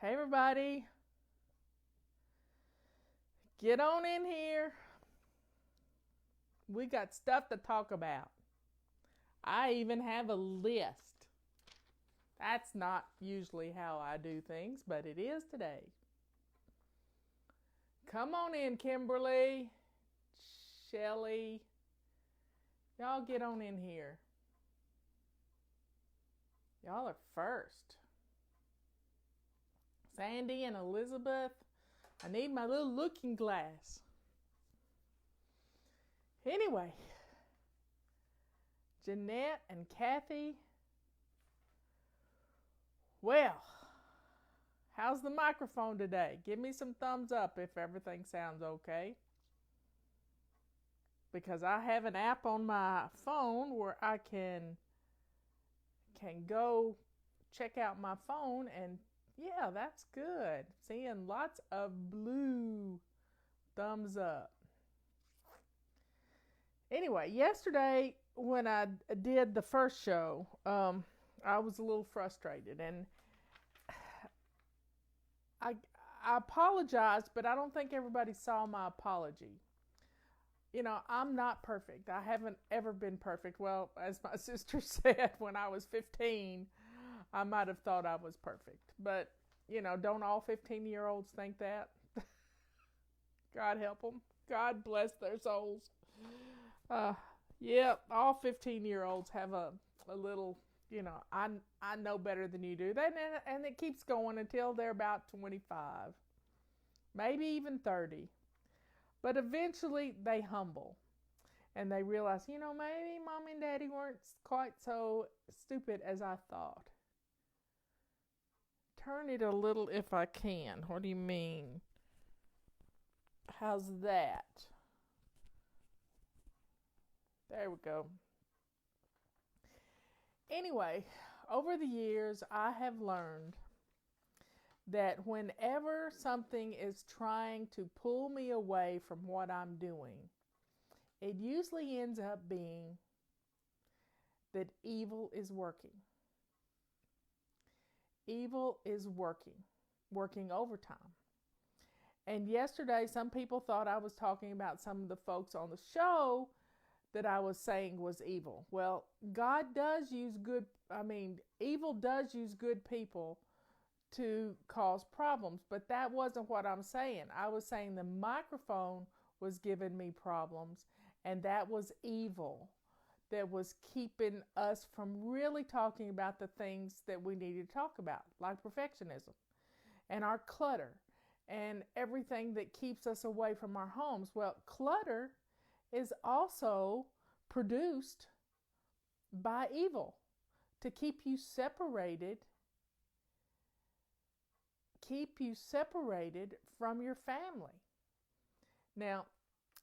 Hey, everybody, get on in here. We got stuff to talk about. I even have a list. That's not usually how I do things, but it is today. Come on in, Kimberly, Shelly. Y'all get on in here. Y'all are first. Sandy and Elizabeth, I need my little looking glass. Anyway, Jeanette and Kathy. Well, how's the microphone today? Give me some thumbs up if everything sounds okay. Because I have an app on my phone where I can go check out my phone, and yeah, that's good. Seeing lots of blue thumbs up. Anyway, yesterday when I did the first show, I was a little frustrated, and I apologized, but I don't think everybody saw my apology. You know, I'm not perfect. I haven't ever been perfect. Well, as my sister said, when I was 15, I might have thought I was perfect. But, you know, don't all 15-year-olds think that? God help them. God bless their souls. Uh, yeah, all 15-year-olds have a little, you know, I know better than you do. And it keeps going until they're about 25, maybe even 30. But eventually they humble and they realize, you know, maybe mom and daddy weren't quite so stupid as I thought. Turn it a little if I can. What do you mean? How's that? There we go. Anyway, over the years, I have learned that whenever something is trying to pull me away from what I'm doing, it usually ends up being that evil is working. Evil is working overtime. And yesterday, some people thought I was talking about some of the folks on the show that I was saying was evil. Well, God does use evil does use good people to cause problems, but that wasn't what I'm saying. I was saying the microphone was giving me problems, and that was evil that was keeping us from really talking about the things that we needed to talk about, like perfectionism and our clutter and everything that keeps us away from our homes. Well, clutter is also produced by evil to keep you separated from your family. Now,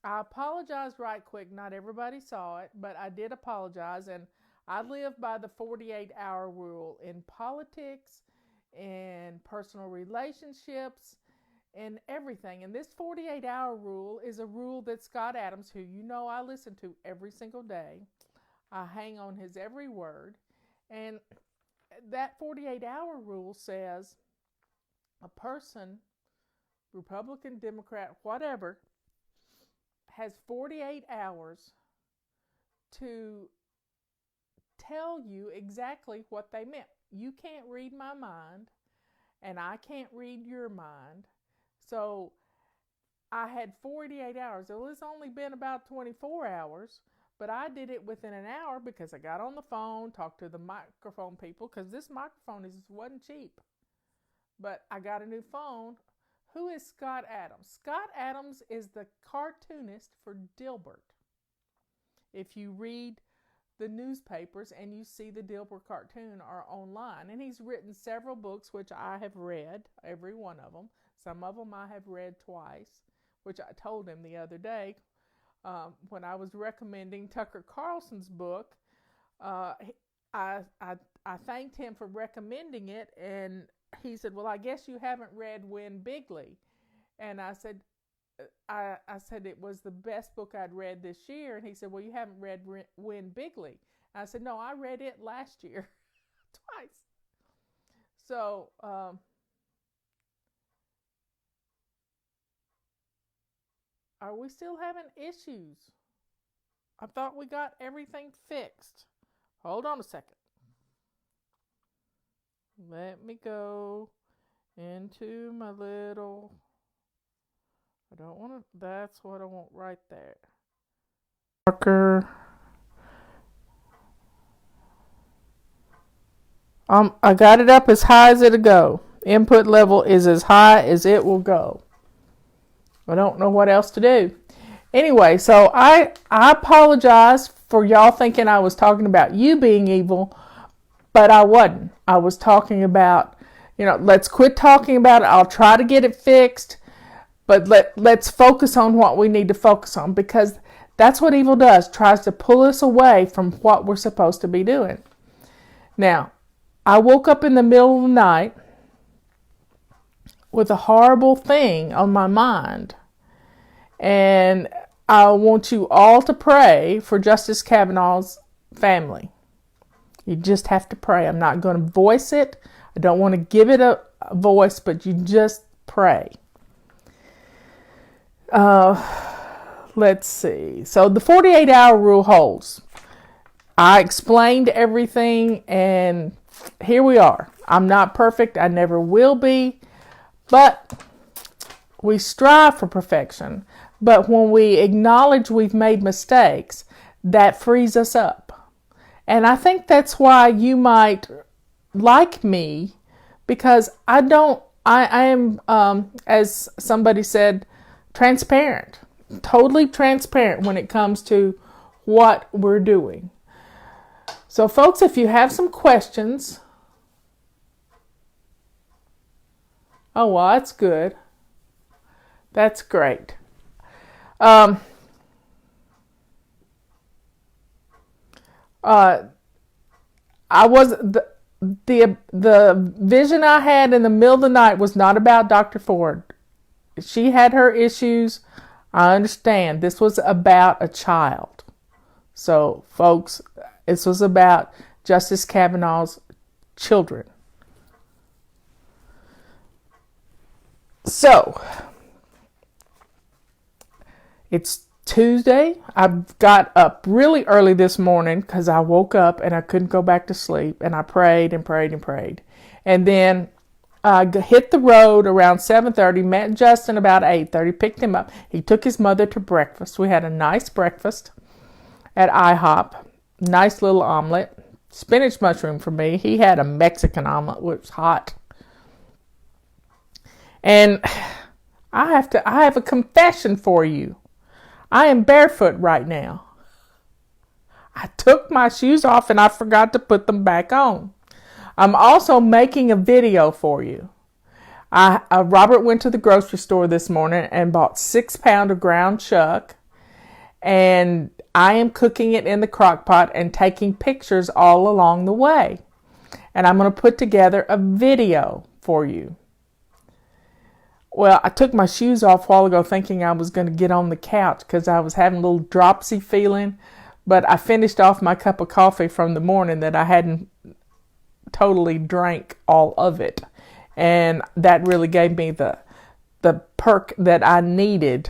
I apologized right quick. Not everybody saw it, but I did apologize, and I live by the 48-hour rule in politics, in personal relationships, and everything. And this 48-hour rule is a rule that Scott Adams, who you know I listen to every single day, I hang on his every word. And that 48-hour rule says a person, Republican, Democrat, whatever, has 48 hours to tell you exactly what they meant. You can't read my mind, and I can't read your mind. So I had 48 hours. Well, it's only been about 24 hours, but I did it within an hour because I got on the phone, talked to the microphone people, because this microphone wasn't cheap. But I got a new phone. Who is Scott Adams? Scott Adams is the cartoonist for Dilbert. If you read the newspapers and you see the Dilbert cartoon are online. And he's written several books, which I have read, every one of them. Some of them I have read twice, which I told him the other day when I was recommending Tucker Carlson's book. I thanked him for recommending it, and he said, well, I guess you haven't read Win Bigly. And I said, it was the best book I'd read this year. And he said, well, you haven't read Win Bigly. And I said, no, I read it last year twice. So Are we still having issues? I thought we got everything fixed. Hold on a second. Let me go into my little. I don't want to. That's what I want right there. Marker. I got it up as high as it'll go. Input level is as high as it will go. I don't know what else to do. Anyway, so I apologize for y'all thinking I was talking about you being evil, but I wasn't. I was talking about, let's quit talking about it. I'll try to get it fixed, but let's focus on what we need to focus on, because that's what evil does, tries to pull us away from what we're supposed to be doing. Now, I woke up in the middle of the night with a horrible thing on my mind. And I want you all to pray for Justice Kavanaugh's family. You just have to pray. I'm not going to voice it. I don't want to give it a voice, but you just pray. Let's see. So the 48-hour rule holds. I explained everything, and here we are. I'm not perfect. I never will be. But we strive for perfection. But when we acknowledge we've made mistakes, that frees us up. And I think that's why you might like me, because I am, as somebody said, transparent. Totally transparent when it comes to what we're doing. So folks, if you have some questions. Oh, well, that's good. That's great. I was the vision I had in the middle of the night was not about Dr. Ford. She had her issues. I understand. This was about a child. So, folks, this was about Justice Kavanaugh's children. So, it's Tuesday. I got up really early this morning because I woke up and I couldn't go back to sleep. And I prayed and prayed and prayed. And then I hit the road around 7:30, met Justin about 8:30, picked him up. He took his mother to breakfast. We had a nice breakfast at IHOP. Nice little omelet. Spinach mushroom for me. He had a Mexican omelet, which was hot. And I have a confession for you. I am barefoot right now. I took my shoes off and I forgot to put them back on. I'm also making a video for you. Robert went to the grocery store this morning and bought 6 pounds of ground chuck. And I am cooking it in the crock pot and taking pictures all along the way. And I'm going to put together a video for you. Well, I took my shoes off a while ago thinking I was going to get on the couch because I was having a little dropsy feeling. But I finished off my cup of coffee from the morning that I hadn't totally drank all of it. And that really gave me the perk that I needed.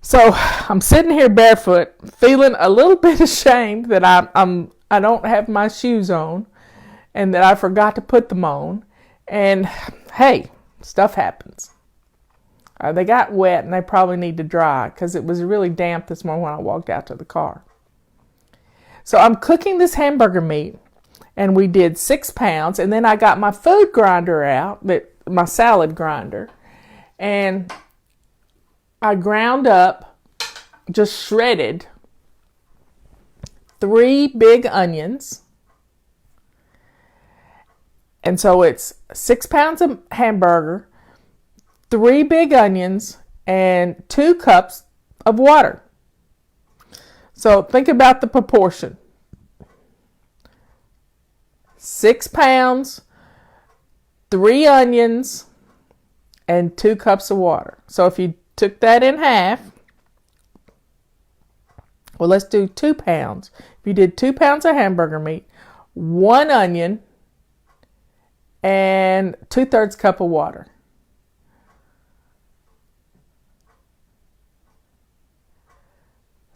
So I'm sitting here barefoot, feeling a little bit ashamed that I don't have my shoes on and that I forgot to put them on. And hey, stuff happens. They got wet and they probably need to dry because it was really damp this morning when I walked out to the car. So I'm cooking this hamburger meat, and we did 6 pounds, and then I got my food grinder out, my salad grinder, and I ground up, just shredded, 3 big onions. And so it's 6 pounds of hamburger, 3 big onions, and 2 cups of water. So think about the proportion. 6 pounds, 3 onions, and 2 cups of water. So if you took that in half, well, let's do 2 pounds. If you did 2 pounds of hamburger meat, 1 onion, and 2/3 cup of water.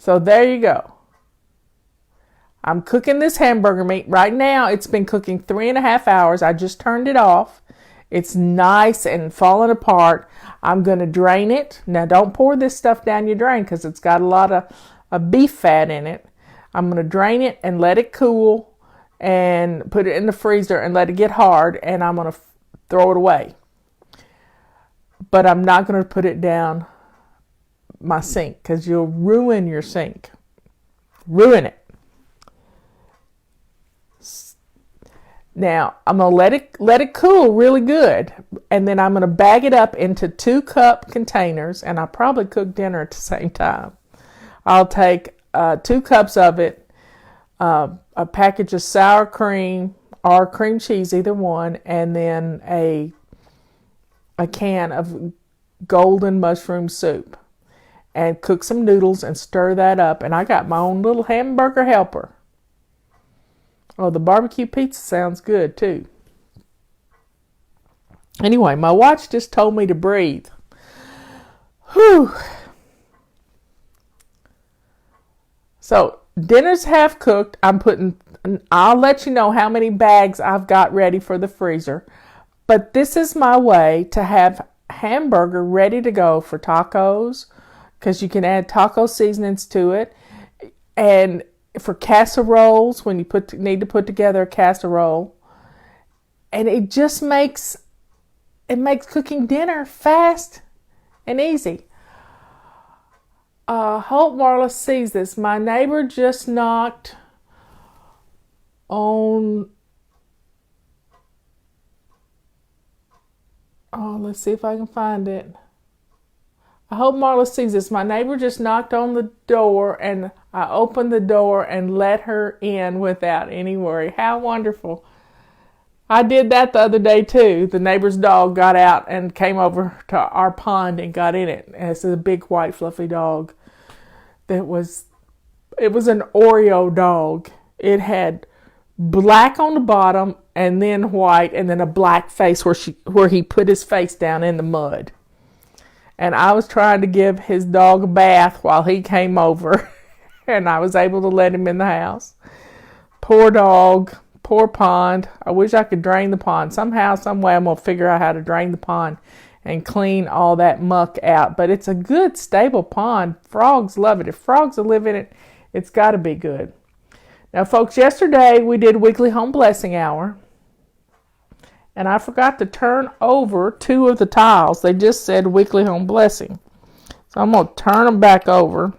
So there you go. I'm cooking this hamburger meat. Right now, it's been cooking 3.5 hours. I just turned it off. It's nice and falling apart. I'm going to drain it. Now, don't pour this stuff down your drain because it's got a lot of beef fat in it. I'm going to drain it and let it cool and put it in the freezer and let it get hard, and I'm going to throw it away. But I'm not going to put it down my sink because you'll ruin your sink. Ruin it. Now, I'm going to let it cool really good, and then I'm going to bag it up into 2-cup containers, and I'll probably cook dinner at the same time. I'll take 2 cups of it, a package of sour cream or cream cheese, either one, and then a can of golden mushroom soup, and cook some noodles and stir that up, and I got my own little hamburger helper. Oh, the barbecue pizza sounds good, too. Anyway, my watch just told me to breathe. Whew. So, dinner's half cooked. I'll let you know how many bags I've got ready for the freezer. But this is my way to have hamburger ready to go for tacos, because you can add taco seasonings to it. And for casseroles, when you need to put together a casserole, and it just makes cooking dinner fast and easy. Hope Marla sees this. My neighbor just knocked on. Oh, let's see if I can find it. I hope Marla sees this. My neighbor just knocked on the door, and I opened the door and let her in without any worry. How wonderful. I did that the other day, too. The neighbor's dog got out and came over to our pond and got in it. And it's a big, white, fluffy dog. It was an Oreo dog. It had black on the bottom and then white and then a black face where he put his face down in the mud. And I was trying to give his dog a bath while he came over, and I was able to let him in the house. Poor dog, poor pond. I wish I could drain the pond. Somehow, some way, I'm going to figure out how to drain the pond and clean all that muck out. But it's a good, stable pond. Frogs love it. If frogs live in it, it's got to be good. Now, folks, yesterday we did Weekly Home Blessing Hour. And I forgot to turn over 2 of the tiles. They just said Weekly Home Blessing. So I'm going to turn them back over.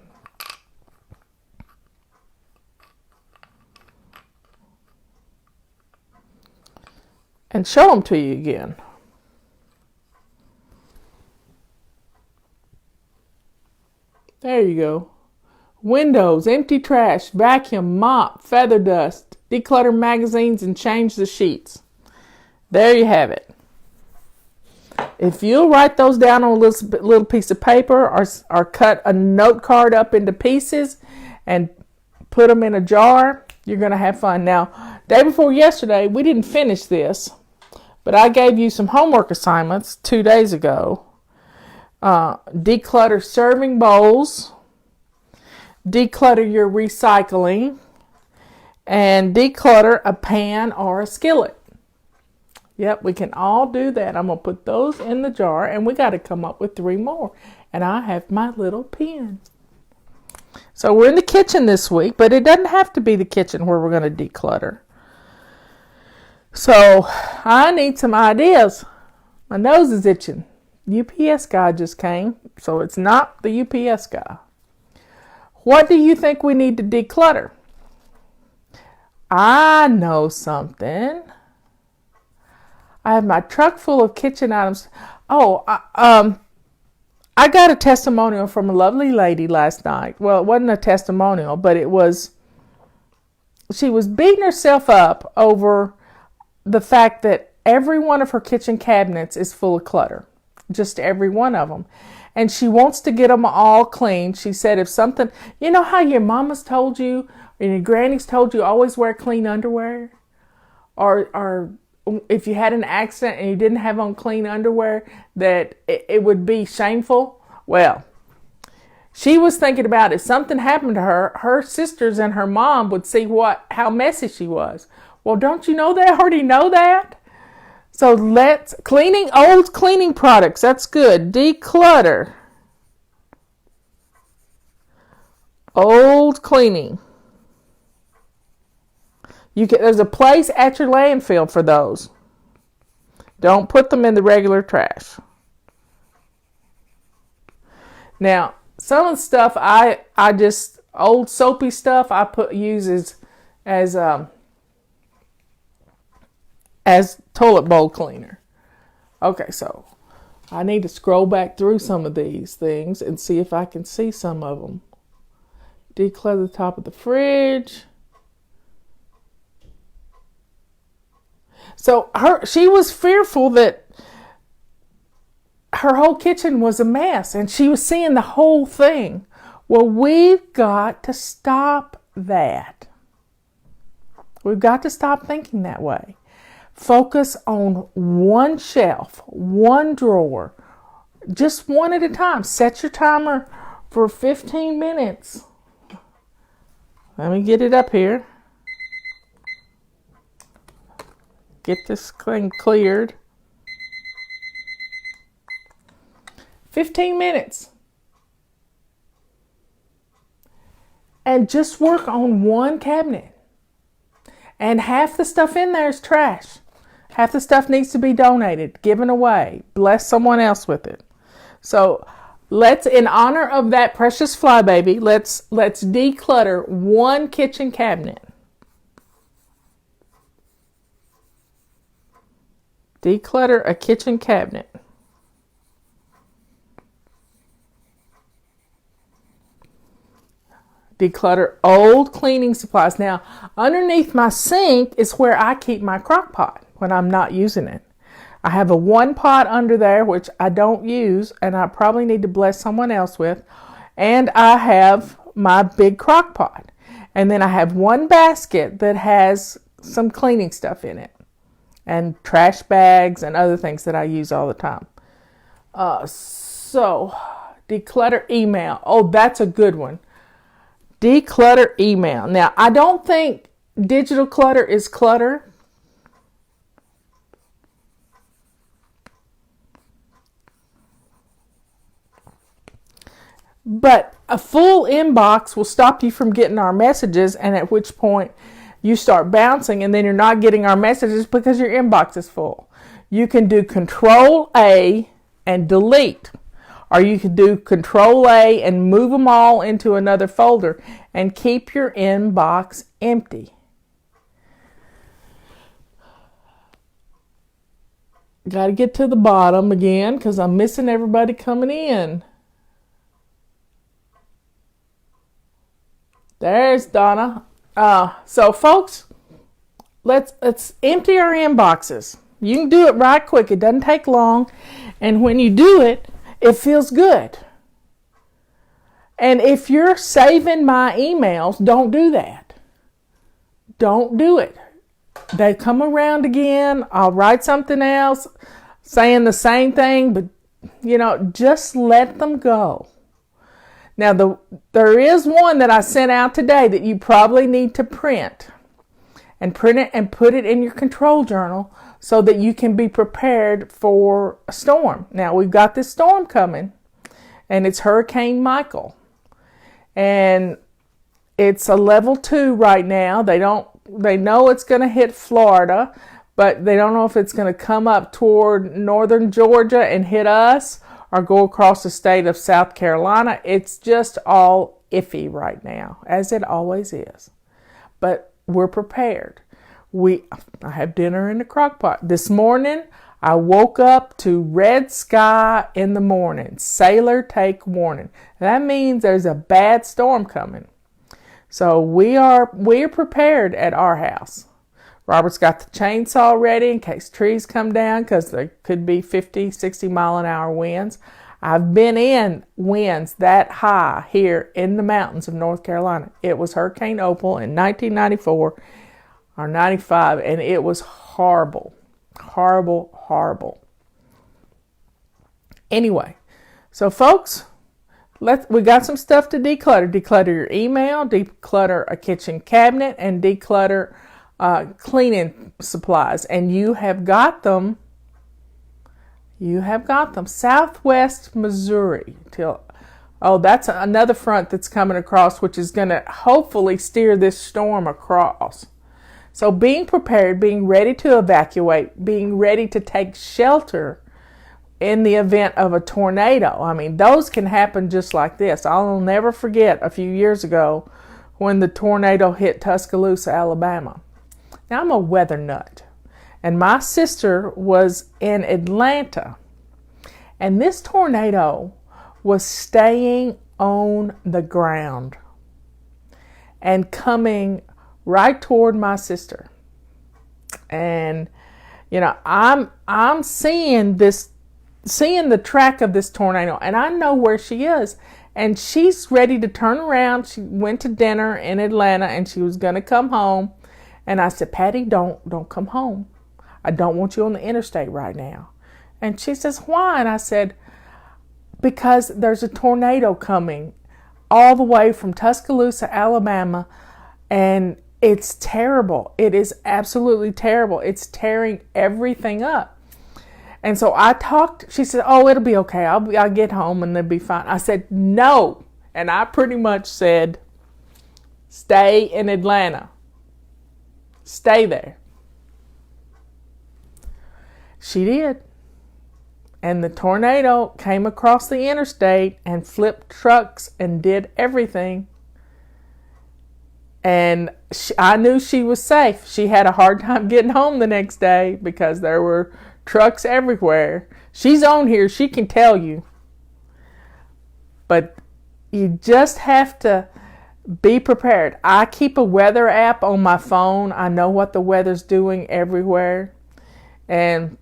And show them to you again. There you go. Windows, empty trash, vacuum, mop, feather dust, declutter magazines, and change the sheets. There you have it. If you'll write those down on a little piece of paper or cut a note card up into pieces and put them in a jar, you're going to have fun. Now, day before yesterday, we didn't finish this, but I gave you some homework assignments 2 days ago. Declutter serving bowls, declutter your recycling, and declutter a pan or a skillet. Yep, we can all do that. I'm going to put those in the jar, and we got to come up with 3 more. And I have my little pen. So we're in the kitchen this week, but it doesn't have to be the kitchen where we're going to declutter. So I need some ideas. My nose is itching. UPS guy just came, so it's not the UPS guy. What do you think we need to declutter? I know something. I have my truck full of kitchen items. Oh, I got a testimonial from a lovely lady last night. Well, it wasn't a testimonial, but she was beating herself up over the fact that every one of her kitchen cabinets is full of clutter. Just every one of them. And she wants to get them all clean. She said if something, you know how your mama's told you, and your granny's told you always wear clean underwear? Or if you had an accident and you didn't have on clean underwear, that it would be shameful. Well, She was thinking about if something happened to her, her sisters and her mom would see how messy she was. Well, don't you know they already know that? So let's old cleaning products. That's good. Declutter. Old cleaning. There's a place at your landfill for those. Don't put them in the regular trash. Now, some of the stuff I just old soapy stuff I use as toilet bowl cleaner. Okay, so I need to scroll back through some of these things and see if I can see some of them. Declutter the top of the fridge. So she was fearful that her whole kitchen was a mess and she was seeing the whole thing. Well, we've got to stop that. We've got to stop thinking that way. Focus on one shelf, one drawer, just one at a time. Set your timer for 15 minutes. Let me get it up here. Get this thing cleared. 15 minutes. And just work on one cabinet. And half the stuff in there is trash. Half the stuff needs to be donated, given away. Bless someone else with it. So let's, in honor of that precious flybaby, let's declutter one kitchen cabinet. Declutter a kitchen cabinet. Declutter old cleaning supplies. Now, underneath my sink is where I keep my crock pot when I'm not using it. I have a one pot under there, which I don't use, and I probably need to bless someone else with. And I have my big crock pot. And then I have one basket that has some cleaning stuff in it. And trash bags and other things that I use all the time. So, declutter email. Oh, that's a good one. Declutter email. Now, I don't think digital clutter is clutter. But a full inbox will stop you from getting our messages, and at which point you start bouncing, and then you're not getting our messages because your inbox is full. You can do Control A and delete, or you can do Control A and move them all into another folder and keep your inbox empty. Got to get to the bottom again because I'm missing everybody coming in. There's Donna. So folks, let's empty our inboxes. You can do it right quick. It doesn't take long. And when you do it, it feels good. And if you're saving my emails, don't do that. Don't do it. They come around again. I'll write something else saying the same thing, but just let them go. Now, there is one that I sent out today that you probably need to print it and put it in your control journal so that you can be prepared for a storm. Now, we've got this storm coming, and it's Hurricane Michael. And it's a level 2 right now. They know it's going to hit Florida, but they don't know if it's going to come up toward northern Georgia and hit us or go across the state of South Carolina. It's just all iffy right now, as it always is. But we're prepared. I have dinner in the crock pot. This morning, I woke up to red sky in the morning. Sailor take warning. That means there's a bad storm coming. So we are prepared at our house. Robert's got the chainsaw ready in case trees come down because there could be 50, 60 mile an hour winds. I've been in winds that high here in the mountains of North Carolina. It was Hurricane Opal in 1994 or 95, and it was horrible, horrible, horrible. Anyway, so folks, We got some stuff to declutter. Declutter your email, declutter a kitchen cabinet, and declutter cleaning supplies. And you have got them. You have got them. Southwest Missouri. That's another front that's coming across, which is going to hopefully steer this storm across. So being prepared, being ready to evacuate, being ready to take shelter in the event of a tornado. I mean, those can happen just like this. I'll never forget a few years ago when the tornado hit Tuscaloosa, Alabama. Now, I'm a weather nut, and my sister was in Atlanta, and this tornado was staying on the ground and coming right toward my sister. And, I'm seeing the track of this tornado, and I know where she is, and she's ready to turn around. She went to dinner in Atlanta, and she was going to come home, and I said, Patty, don't come home. I don't want you on the interstate right now. And she says, why? And I said, because there's a tornado coming all the way from Tuscaloosa, Alabama, and it's terrible. It is absolutely terrible. It's tearing everything up. And so she said, oh, it'll be okay. I'll get home and it'll be fine. I said, no. And I pretty much said, stay in Atlanta. Stay there. She did. And the tornado came across the interstate and flipped trucks and did everything. And I knew she was safe. She had a hard time getting home the next day because there were trucks everywhere. She's on here. She can tell you. But you just have to be prepared. I keep a weather app on my phone. I know what the weather's doing everywhere. And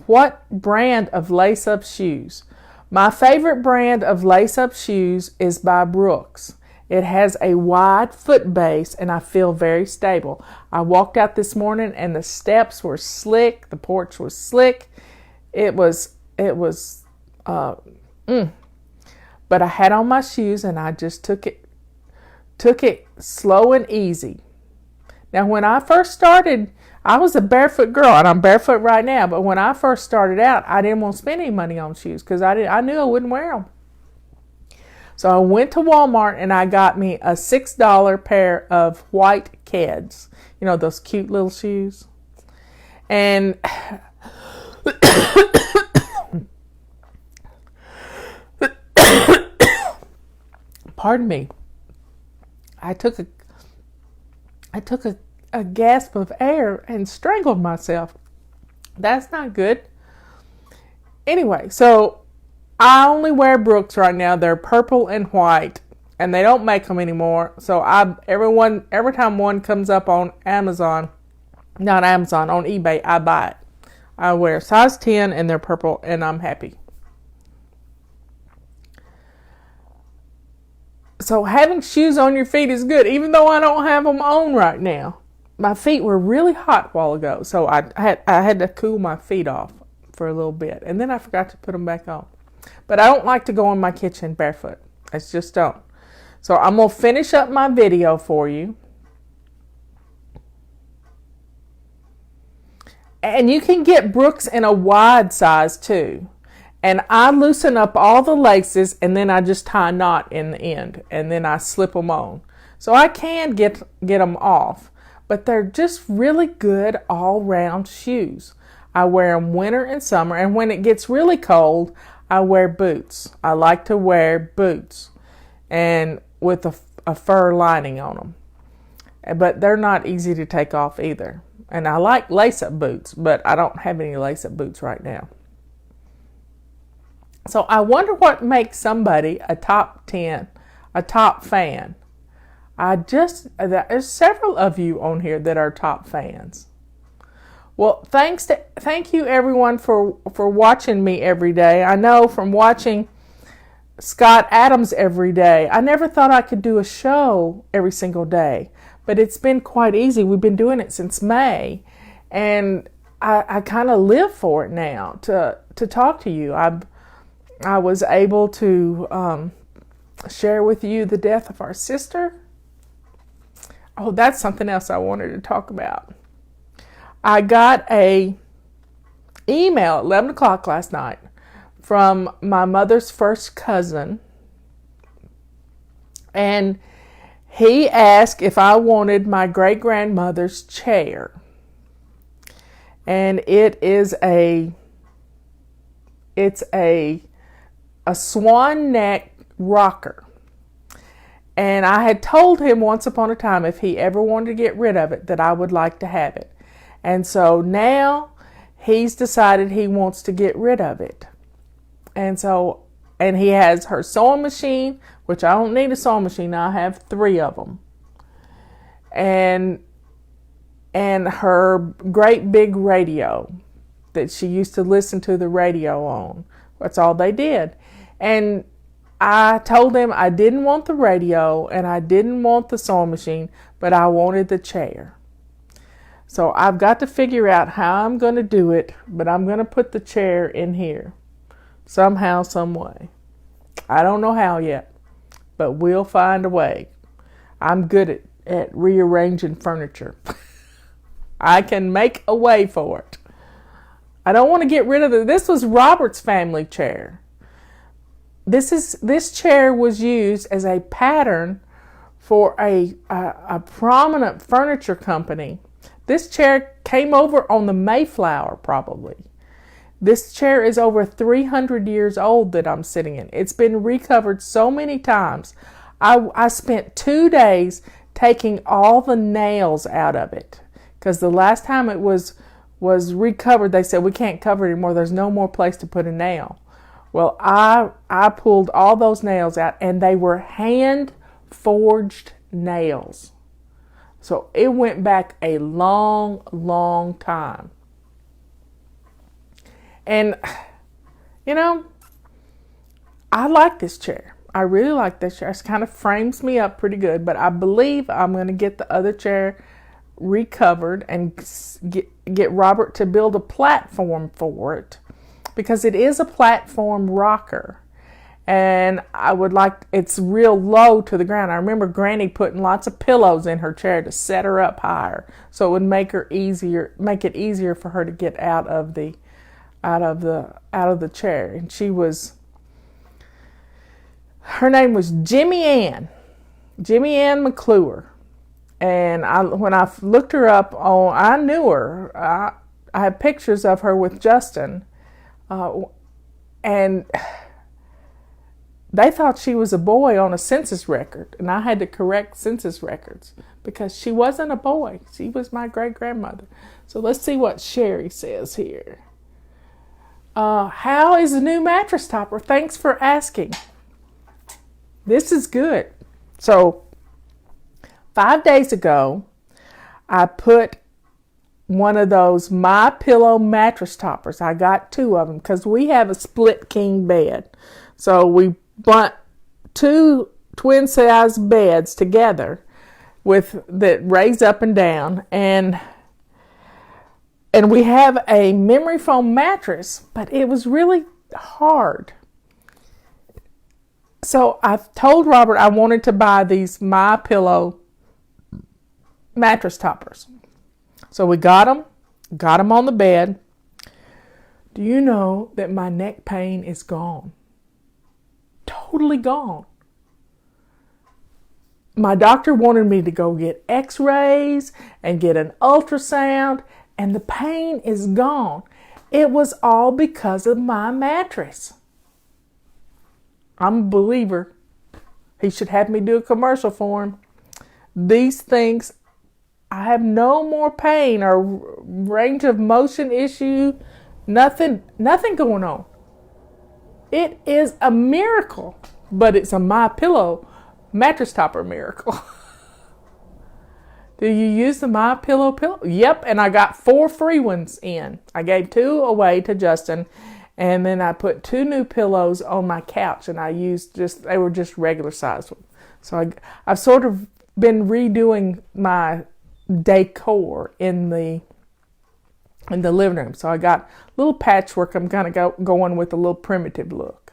what brand of lace-up shoes? My favorite brand of lace-up shoes is by Brooks. It has a wide foot base, and I feel very stable. I walked out this morning, and the steps were slick. The porch was slick. But I had on my shoes, and I just took it slow and easy. Now, when I first started, I was a barefoot girl, and I'm barefoot right now. But when I first started out, I didn't want to spend any money on shoes because I knew I wouldn't wear them. So I went to Walmart and I got me a $6 pair of white Keds. Those cute little shoes. And pardon me. I took a gasp of air and strangled myself. That's not good. Anyway, so I only wear Brooks right now. They're purple and white, and they don't make them anymore. So every time one comes up on on eBay, I buy it. I wear size 10, and they're purple, and I'm happy. So having shoes on your feet is good, even though I don't have them on right now. My feet were really hot a while ago, so I had to cool my feet off for a little bit, and then I forgot to put them back on. But I don't like to go in my kitchen barefoot. I just don't. So I'm going to finish up my video for you. And you can get Brooks in a wide size too. And I loosen up all the laces, and then I just tie a knot in the end, and then I slip them on. So I can get them off, but they're just really good all-round shoes. I wear them winter and summer, and when it gets really cold, I wear boots. I like to wear boots and with a fur lining on them. But they're not easy to take off either. And I like lace-up boots, but I don't have any lace-up boots right now. So I wonder what makes somebody a top fan. There's several of you on here that are top fans. Well, thank you everyone for watching me every day. I know from watching Scott Adams every day, I never thought I could do a show every single day, but it's been quite easy. We've been doing it since May, and I kind of live for it now to talk to you. I was able to share with you the death of our sister. Oh, that's something else I wanted to talk about. I got a email at 11 o'clock last night from my mother's first cousin, and he asked if I wanted my great-grandmother's chair. And it's a swan neck rocker. And I had told him once upon a time if he ever wanted to get rid of it that I would like to have it. And so now he's decided he wants to get rid of it. And he has her sewing machine, which I don't need a sewing machine. I have 3 of them. And her great big radio that she used to listen to the radio on. That's all they did. And I told him I didn't want the radio and I didn't want the sewing machine, but I wanted the chair. So I've got to figure out how I'm going to do it, but I'm going to put the chair in here somehow, some way. I don't know how yet, but we'll find a way. I'm good at rearranging furniture. I can make a way for it. I don't want to get rid of it. This was Robert's family chair. This chair was used as a pattern for a prominent furniture company. This chair came over on the Mayflower, probably. This chair is over 300 years old that I'm sitting in. It's been recovered so many times. I spent 2 days taking all the nails out of it because the last time it was recovered, they said, we can't cover it anymore. There's no more place to put a nail. Well, I pulled all those nails out, and they were hand-forged nails. So it went back a long, long time. And, you know, I like this chair. I really like this chair. It kind of frames me up pretty good, but I believe I'm going to get the other chair recovered and get Robert to build a platform for it, because it is a platform rocker. And I would like, it's real low to the ground. I remember Granny putting lots of pillows in her chair to set her up higher, so it would make it easier for her to get out of the chair. And her name was Jimmy Ann McClure. And when I looked her up I knew her. I have pictures of her with Justin, and they thought she was a boy on a census record, and I had to correct census records because she wasn't a boy. She was my great-grandmother. So let's see what Sherry says here. How is the new mattress topper? Thanks for asking. This is good. So 5 days ago, I put one of those MyPillow mattress toppers. I got 2 of them because we have a split king bed. So we bought 2 twin-size beds together that raise up and down, and we have a memory foam mattress, but it was really hard. So I told Robert I wanted to buy these MyPillow mattress toppers. So we got them on the bed. Do you know that my neck pain is gone? Totally gone. My doctor wanted me to go get x-rays and get an ultrasound, and the pain is gone. It was all because of my mattress. I'm a believer. He should have me do a commercial for him. These things, I have no more pain or range of motion issue, nothing going on. It is a miracle, but it's a MyPillow mattress topper miracle. Do you use the MyPillow pillow? Yep, and I got 4 free ones in. I gave 2 away to Justin, and then I put 2 new pillows on my couch, and they were just regular sized ones. So I've sort of been redoing my decor in the living room. So I got a little patchwork. I'm kind of going with a little primitive look.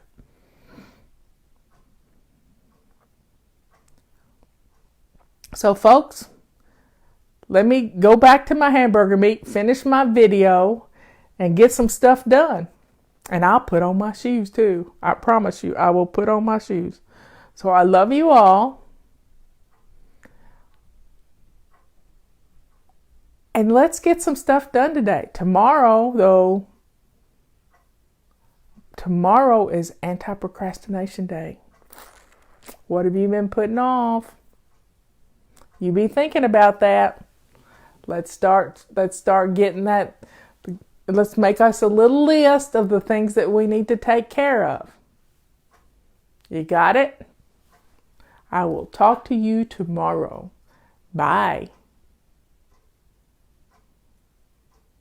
So, folks, let me go back to my hamburger meat, finish my video, and get some stuff done. And I'll put on my shoes too. I promise you, I will put on my shoes. So I love you all. And let's get some stuff done today. Tomorrow, though, tomorrow is anti-procrastination day. What have you been putting off? You be thinking about that. Let's start getting that. Let's make us a little list of the things that we need to take care of. You got it? I will talk to you tomorrow. Bye.